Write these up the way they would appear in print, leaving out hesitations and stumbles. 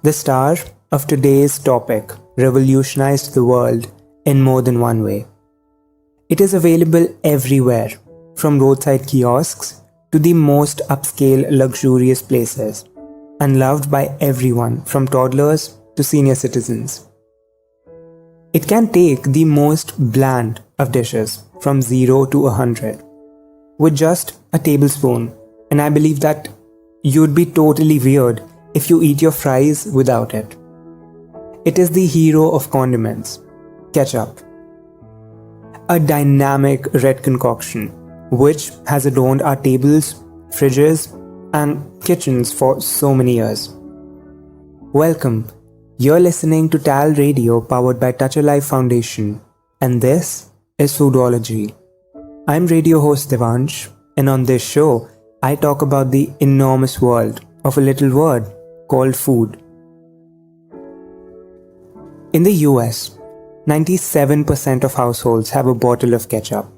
The star of today's topic revolutionized the world in more than one way. It is available everywhere, from roadside kiosks to the most upscale luxurious places, and loved by everyone from toddlers to senior citizens. It can take the most bland of dishes from 0 to 100 with just a tablespoon, and I believe that you'd be totally weird if you eat your fries without it. It is the hero of condiments, ketchup. A dynamic red concoction which has adorned our tables, fridges, and kitchens for so many years. Welcome. You're listening to TALRadio powered by Touch A Life Foundation, and this is Foodology. I'm radio host Devansh, and on this show, I talk about the enormous world of a little word called food. In the US, 97% of households have a bottle of ketchup.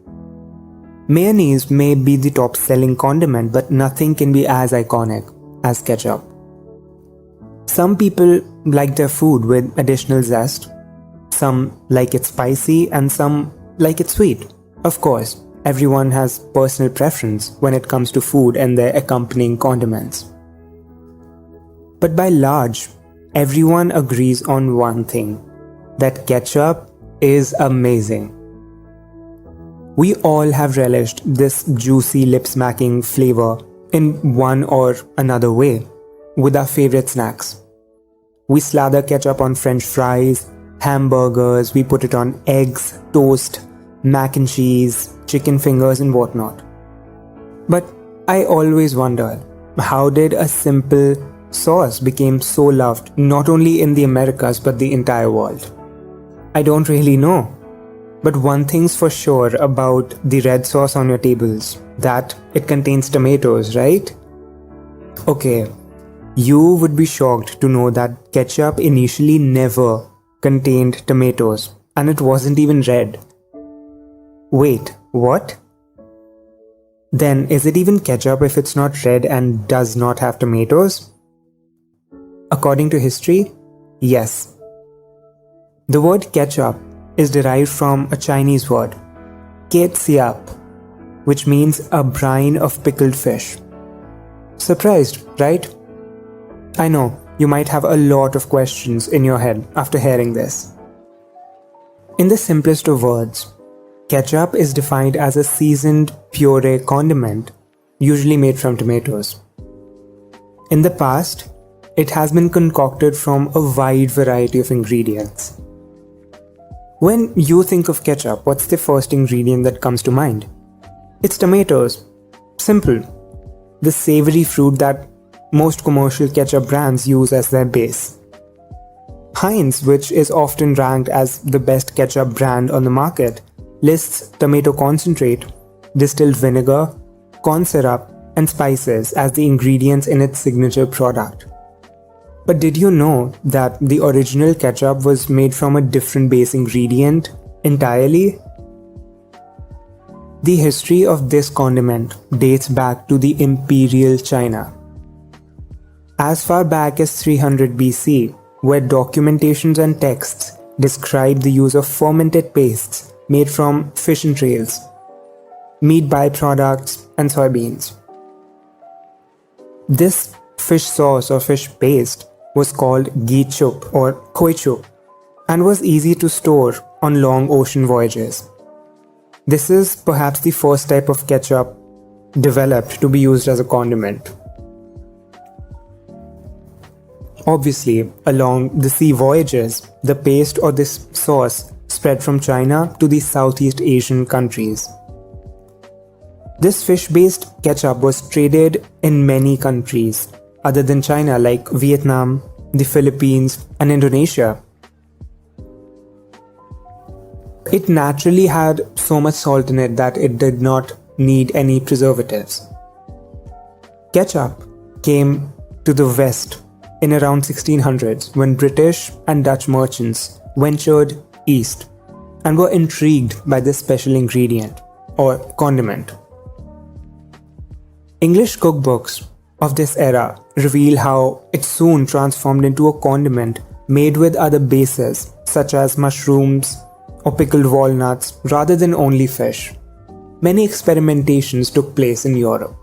Mayonnaise may be the top-selling condiment, but nothing can be as iconic as ketchup. Some people like their food with additional zest, some like it spicy, and some like it sweet. Of course, everyone has personal preference when it comes to food and their accompanying condiments. But by large, everyone agrees on one thing, that ketchup is amazing. We all have relished this juicy lip-smacking flavor in one or another way with our favorite snacks. We slather ketchup on French fries, hamburgers, we put it on eggs, toast, mac and cheese, chicken fingers and whatnot. But I always wonder, how did a simple sauce become so loved not only in the Americas but the entire world? I don't really know. But one thing's for sure about the red sauce on your tables, that it contains tomatoes, right? Okay, you would be shocked to know that ketchup initially never contained tomatoes, and it wasn't even red. Wait, what? Then is it even ketchup if it's not red and does not have tomatoes? According to history, yes. The word ketchup is derived from a Chinese word, Ketchup, which means a brine of pickled fish. Surprised, right? I know, you might have a lot of questions in your head after hearing this. In the simplest of words, ketchup is defined as a seasoned puree condiment, usually made from tomatoes. In the past, it has been concocted from a wide variety of ingredients. When you think of ketchup, what's the first ingredient that comes to mind? It's tomatoes. Simple. The savory fruit that most commercial ketchup brands use as their base. Heinz, which is often ranked as the best ketchup brand on the market, lists tomato concentrate, distilled vinegar, corn syrup, and spices as the ingredients in its signature product. But did you know that the original ketchup was made from a different base ingredient entirely? The history of this condiment dates back to the Imperial China. As far back as 300 BC, where documentations and texts describe the use of fermented pastes made from fish entrails, meat byproducts, and soybeans. This fish sauce or fish paste was called Ketchup or Ketchup and was easy to store on long ocean voyages. This is perhaps the first type of ketchup developed to be used as a condiment. Obviously, along the sea voyages, the paste or this sauce spread from China to the Southeast Asian countries. This fish-based ketchup was traded in many countries other than China, like Vietnam, the Philippines, and Indonesia. It naturally had so much salt in it that it did not need any preservatives. Ketchup came to the West in around 1600s when British and Dutch merchants ventured east and were intrigued by this special ingredient or condiment. English cookbooks of this era reveal how it soon transformed into a condiment made with other bases such as mushrooms or pickled walnuts rather than only fish. Many experimentations took place in Europe.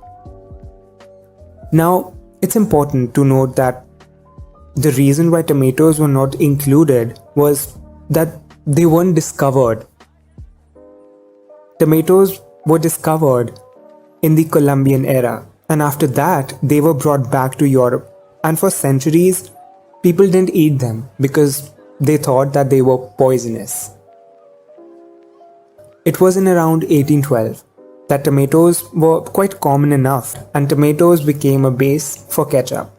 Now, it's important to note that the reason why tomatoes were not included was that they weren't discovered. Tomatoes were discovered in the Columbian era, and after that, they were brought back to Europe. And for centuries, people didn't eat them because they thought that they were poisonous. It was in around 1812 that tomatoes were quite common enough, and tomatoes became a base for ketchup.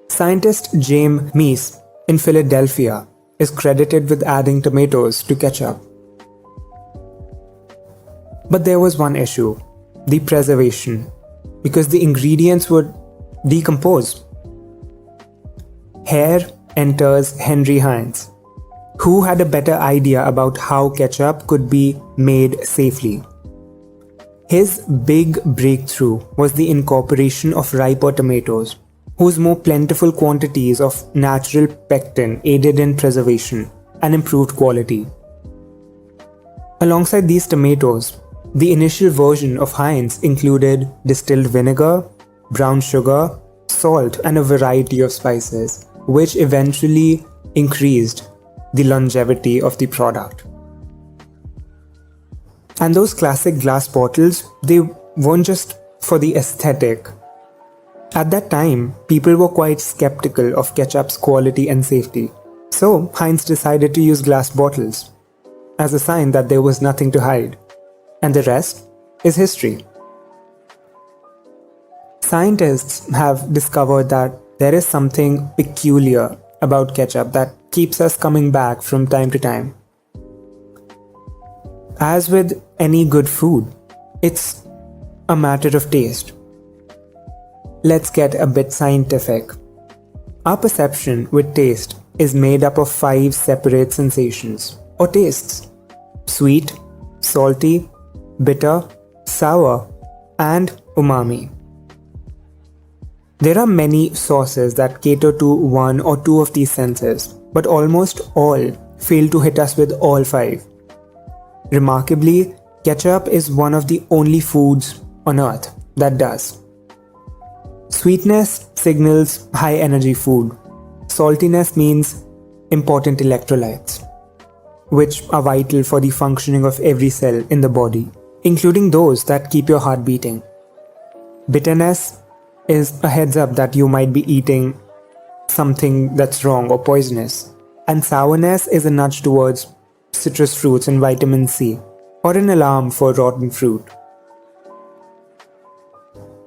Scientist James Meese in Philadelphia is credited with adding tomatoes to ketchup. But there was one issue, the preservation, because the ingredients would decompose. Here enters Henry Heinz, who had a better idea about how ketchup could be made safely. His big breakthrough was the incorporation of riper tomatoes, whose more plentiful quantities of natural pectin aided in preservation and improved quality. Alongside these tomatoes, the initial version of Heinz included distilled vinegar, brown sugar, salt, and a variety of spices, which eventually increased the longevity of the product. And those classic glass bottles, they weren't just for the aesthetic. At that time, people were quite skeptical of ketchup's quality and safety. So, Heinz decided to use glass bottles as a sign that there was nothing to hide. And the rest is history. Scientists have discovered that there is something peculiar about ketchup that keeps us coming back from time to time. As with any good food, it's a matter of taste. Let's get a bit scientific. Our perception with taste is made up of 5 separate sensations or tastes: sweet, salty, bitter, sour, and umami. There are many sauces that cater to 1 or 2 of these senses, but almost all fail to hit us with all 5. Remarkably, ketchup is one of the only foods on earth that does. Sweetness signals high energy food. Saltiness means important electrolytes, which are vital for the functioning of every cell in the body, including those that keep your heart beating. Bitterness is a heads up that you might be eating something that's wrong or poisonous. And sourness is a nudge towards citrus fruits and vitamin C, or an alarm for rotten fruit.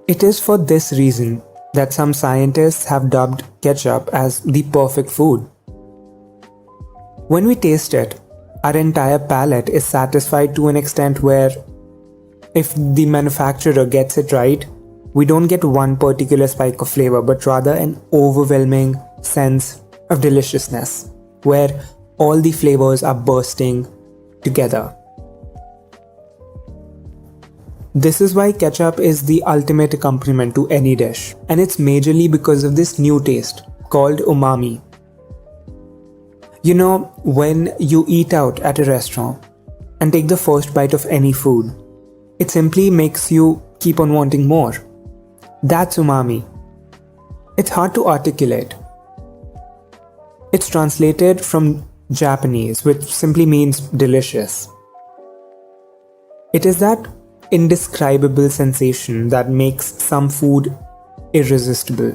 It is for this reason that some scientists have dubbed ketchup as the perfect food. When we taste it, our entire palate is satisfied to an extent where, if the manufacturer gets it right, we don't get one particular spike of flavor, but rather an overwhelming sense of deliciousness, where all the flavors are bursting together. This is why ketchup is the ultimate accompaniment to any dish, and it's majorly because of this new taste called umami. You know, when you eat out at a restaurant and take the first bite of any food, it simply makes you keep on wanting more. That's umami. It's hard to articulate. It's translated from Japanese, which simply means delicious. It is that indescribable sensation that makes some food irresistible.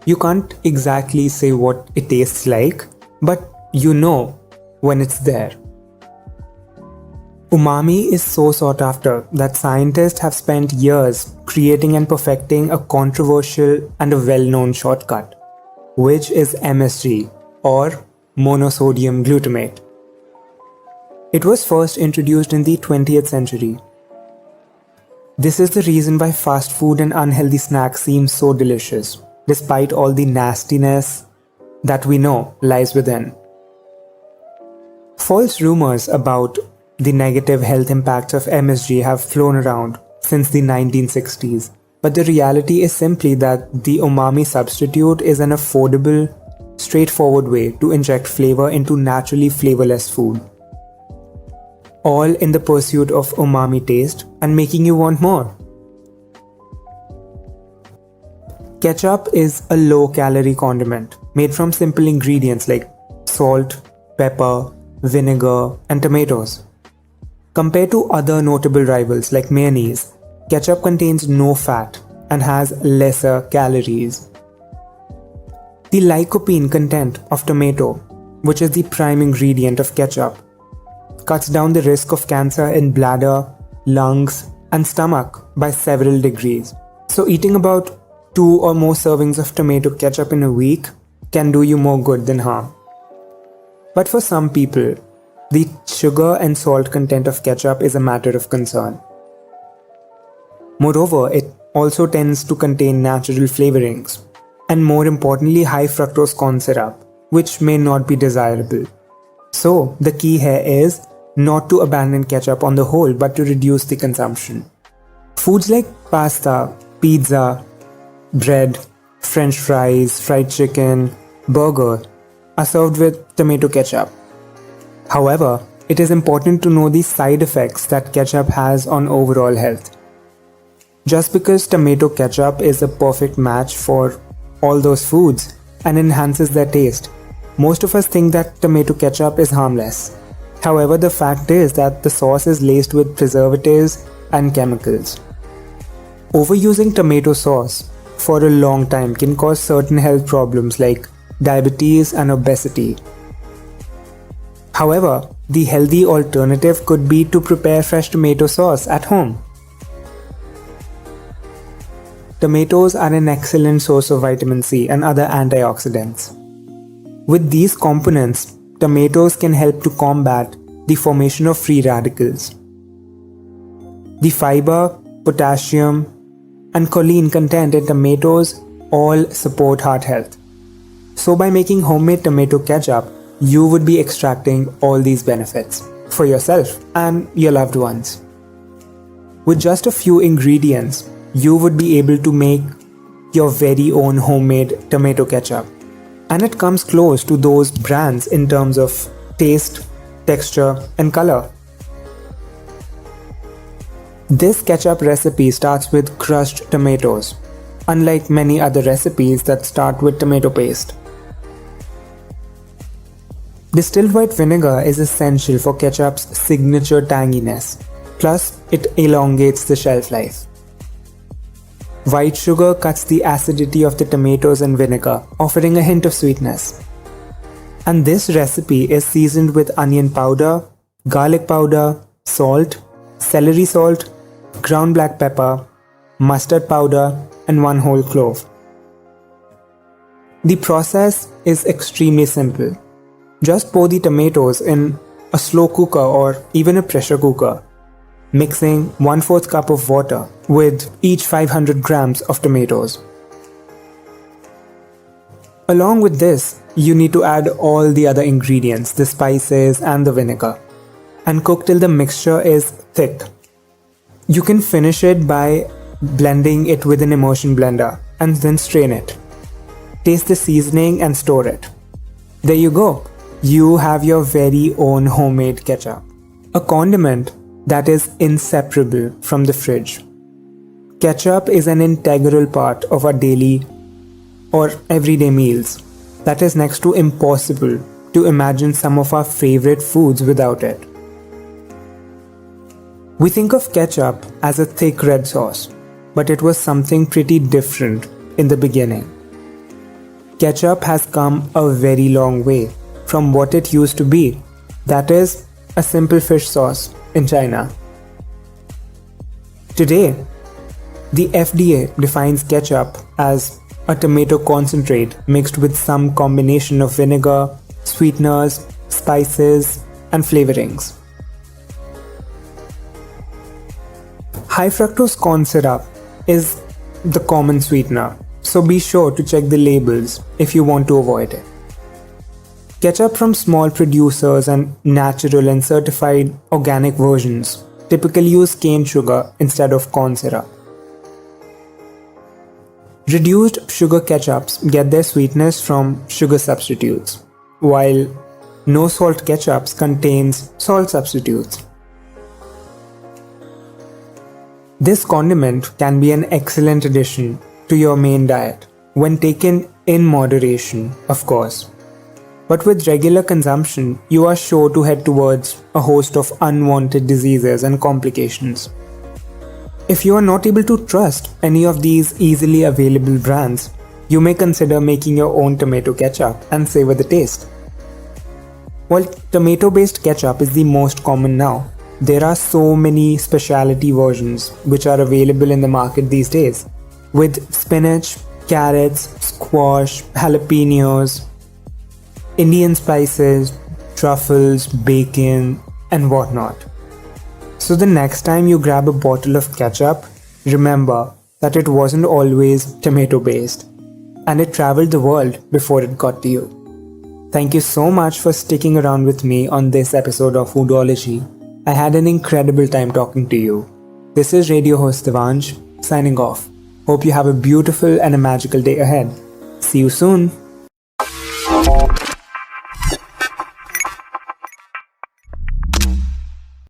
You can't exactly say what it tastes like, but you know when it's there. Umami is so sought after that scientists have spent years creating and perfecting a controversial and a well-known shortcut, which is MSG, or monosodium glutamate. It was first introduced in the 20th century. This is the reason why fast food and unhealthy snacks seem so delicious, despite all the nastiness that we know lies within. False rumors about the negative health impacts of MSG have flown around since the 1960s, but the reality is simply that the umami substitute is an affordable, straightforward way to inject flavor into naturally flavorless food. All in the pursuit of umami taste and making you want more. Ketchup is a low-calorie condiment made from simple ingredients like salt, pepper, vinegar, and tomatoes. Compared to other notable rivals like mayonnaise, ketchup contains no fat and has lesser calories. The lycopene content of tomato, which is the prime ingredient of ketchup, cuts down the risk of cancer in bladder, lungs, and stomach by several degrees. So eating about 2 or more servings of tomato ketchup in a week can do you more good than harm. But for some people, the sugar and salt content of ketchup is a matter of concern. Moreover, it also tends to contain natural flavorings, and more importantly, high fructose corn syrup, which may not be desirable. So, the key here is not to abandon ketchup on the whole, but to reduce the consumption. Foods like pasta, pizza, bread, French fries, fried chicken, burger are served with tomato ketchup. However, it is important to know the side effects that ketchup has on overall health. Just because tomato ketchup is a perfect match for all those foods and enhances their taste, most of us think that tomato ketchup is harmless. However, the fact is that the sauce is laced with preservatives and chemicals. Overusing tomato sauce for a long time can cause certain health problems like diabetes and obesity. However, the healthy alternative could be to prepare fresh tomato sauce at home. Tomatoes are an excellent source of vitamin C and other antioxidants. With these components, tomatoes can help to combat the formation of free radicals. The fiber, potassium, and choline content in tomatoes all support heart health. So by making homemade tomato ketchup, you would be extracting all these benefits for yourself and your loved ones. With just a few ingredients, you would be able to make your very own homemade tomato ketchup. And it comes close to those brands in terms of taste, texture, and color. This ketchup recipe starts with crushed tomatoes, unlike many other recipes that start with tomato paste. Distilled white vinegar is essential for ketchup's signature tanginess, plus it elongates the shelf life. White sugar cuts the acidity of the tomatoes and vinegar, offering a hint of sweetness. And this recipe is seasoned with onion powder, garlic powder, salt, celery salt, ground black pepper, mustard powder, and 1 whole clove. The process is extremely simple. Just pour the tomatoes in a slow cooker or even a pressure cooker, mixing 1/4 cup of water with each 500 grams of tomatoes. Along with this, you need to add all the other ingredients, the spices and the vinegar, and cook till the mixture is thick. You can finish it by blending it with an immersion blender and then strain it. Taste the seasoning and store it. There you go. You have your very own homemade ketchup. A condiment that is inseparable from the fridge. Ketchup is an integral part of our daily or everyday meals. That is next to impossible to imagine some of our favorite foods without it. We think of ketchup as a thick red sauce, but it was something pretty different in the beginning. Ketchup has come a very long way from what it used to be, that is, a simple fish sauce in China. Today, the FDA defines ketchup as a tomato concentrate mixed with some combination of vinegar, sweeteners, spices, and flavorings. High fructose corn syrup is the common sweetener, so be sure to check the labels if you want to avoid it. Ketchup from small producers and natural and certified organic versions typically use cane sugar instead of corn syrup. Reduced sugar ketchups get their sweetness from sugar substitutes, while no salt ketchups contains salt substitutes. This condiment can be an excellent addition to your main diet when taken in moderation, of course. But with regular consumption, you are sure to head towards a host of unwanted diseases and complications. If you are not able to trust any of these easily available brands, you may consider making your own tomato ketchup and savor the taste. While tomato-based ketchup is the most common now, there are so many specialty versions which are available in the market these days, with spinach, carrots, squash, jalapenos, Indian spices, truffles, bacon, and whatnot. So the next time you grab a bottle of ketchup, remember that it wasn't always tomato-based, and it traveled the world before it got to you. Thank you so much for sticking around with me on this episode of Foodology. I had an incredible time talking to you. This is radio host Devansh, signing off. Hope you have a beautiful and a magical day ahead. See you soon.